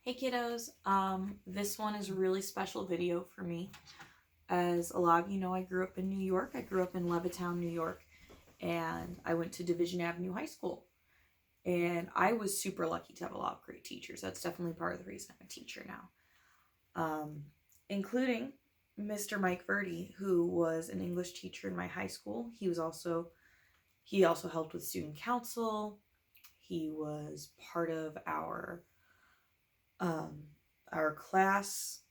Hey kiddos, this one is a really special video for me. As a lot of you know, I grew up in New York. I grew up in Levittown, New York, and I went to Division Avenue High School. And I was super lucky to have a lot of great teachers. That's definitely part of the reason I'm a teacher now. Including Mr. Mike Verdi, who was an English teacher in my high school. He also helped with student council. He was part of our class,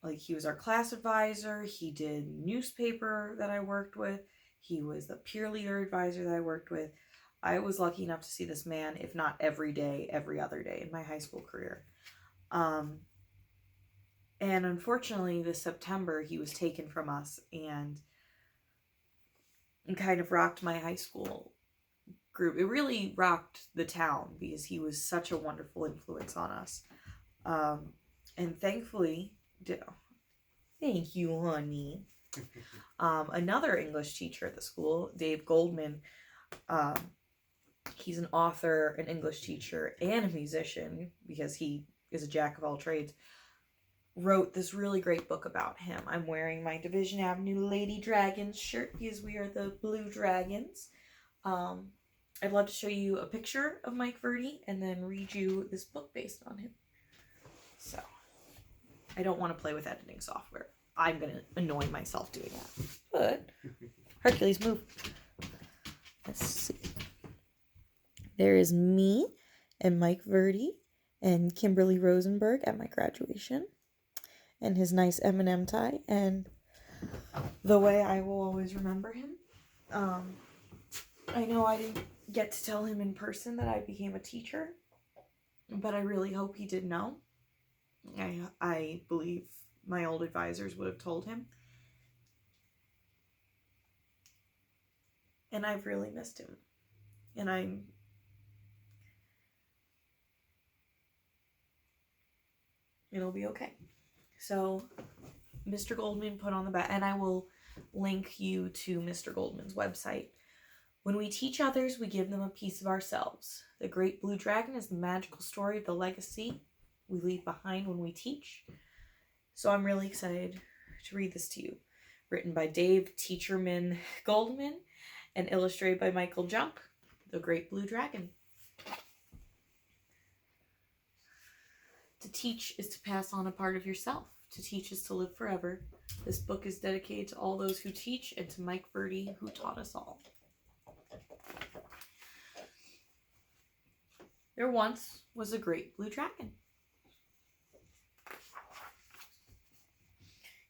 like he was our class advisor. He did newspaper that I worked with. He was the peer leader advisor that I worked with. I was lucky enough to see this man, if not every day, every other day in my high school career. And unfortunately this September he was taken from us and kind of rocked my high school group. It really rocked the town because he was such a wonderful influence on us. And thankfully, thank you, honey. Another English teacher at the school, Dave Goldman, he's an author, an English teacher, and a musician because he is a jack of all trades, wrote this really great book about him. I'm wearing my Division Avenue Lady Dragons shirt because we are the Blue Dragons. I'd love to show you a picture of Mike Verdi and then read you this book based on him. So, I don't want to play with editing software. I'm going to annoy myself doing that. But, Hercules, move. Let's see. There is me and Mike Verdi and Kimberly Rosenberg at my graduation. And his nice M&M tie. And the way I will always remember him. I know I didn't get to tell him in person that I became a teacher. But I really hope he did know. I believe my old advisors would have told him. And I've really missed him. And it'll be okay. So, Mr. Goldman put on the back, and I will link you to Mr. Goldman's website. When we teach others, we give them a piece of ourselves. The Great Blue Dragon is the magical story of the legacy we leave behind when we teach. So I'm really excited to read this to you. Written by Dave Teacherman Goldman and illustrated by Michael Junk, The Great Blue Dragon. To teach is to pass on a part of yourself. To teach is to live forever. This book is dedicated to all those who teach and to Mike Verdi, who taught us all. There once was a great blue dragon.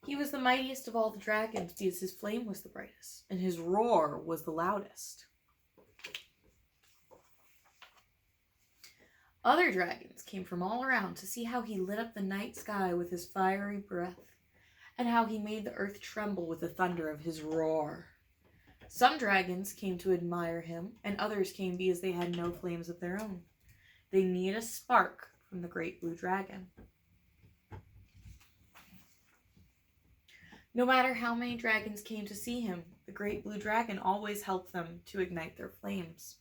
He was the mightiest of all the dragons because his flame was the brightest and his roar was the loudest. Other dragons came from all around to see how he lit up the night sky with his fiery breath and how he made the earth tremble with the thunder of his roar. Some dragons came to admire him and others came because they had no flames of their own. They needed a spark from the Great Blue Dragon. No matter how many dragons came to see him, the Great Blue Dragon always helped them to ignite their flames.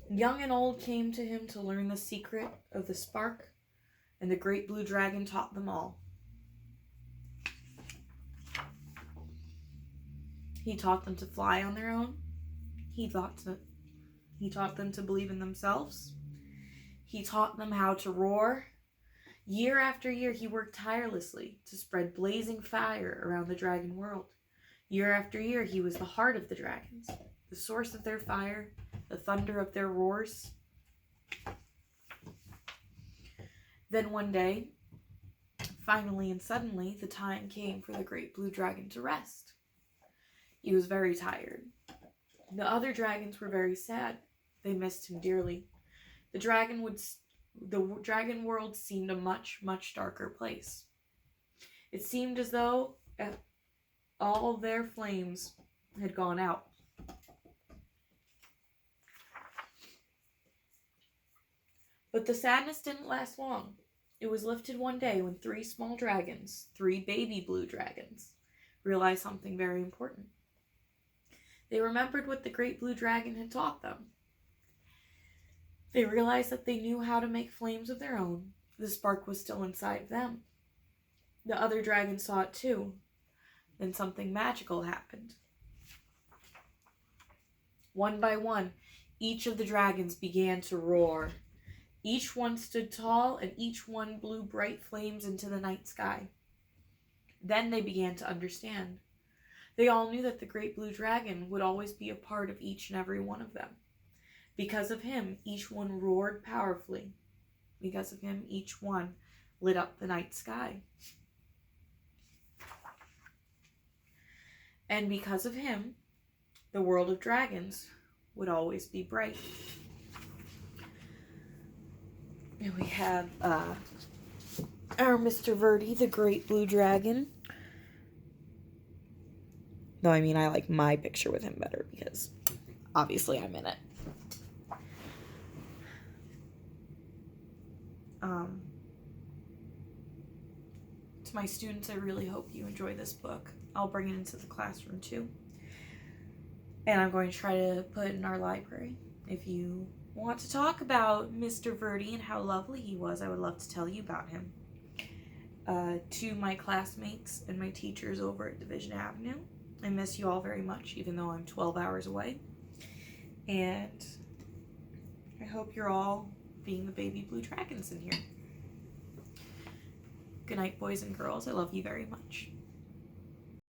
Young and old came to him to learn the secret of the spark, and the Great Blue Dragon taught them all. He taught them to fly on their own. He taught them to believe in themselves. He taught them how to roar. Year after year, he worked tirelessly to spread blazing fire around the dragon world. Year after year, he was the heart of the dragons, the source of their fire, the thunder of their roars. Then one day, finally and suddenly, the time came for the Great Blue Dragon to rest. He was very tired. The other dragons were very sad. They missed him dearly. The dragon world seemed a much, much darker place. It seemed as though all their flames had gone out. But the sadness didn't last long. It was lifted one day when 3 small dragons, 3 baby blue dragons, realized something very important. They remembered what the Great Blue Dragon had taught them. They realized that they knew how to make flames of their own. The spark was still inside them. The other dragons saw it too. Then something magical happened. One by one, each of the dragons began to roar. Each one stood tall, and each one blew bright flames into the night sky. Then they began to understand. They all knew that the great blue dragon would always be a part of each and every one of them. Because of him, each one roared powerfully. Because of him, each one lit up the night sky. And because of him, the world of dragons would always be bright. And we have our Mr. Verdi, the great blue dragon. No, I mean, I like my picture with him better because obviously I'm in it. To my students, I really hope you enjoy this book. I'll bring it into the classroom too. And I'm going to try to put it in our library. If you want to talk about Mr. Verdi and how lovely he was, I would love to tell you about him. To my classmates and my teachers over at Division Avenue, I miss you all very much, even though I'm 12 hours away. And I hope you're all being the baby blue dragons in here. Good night, boys and girls. I love you very much.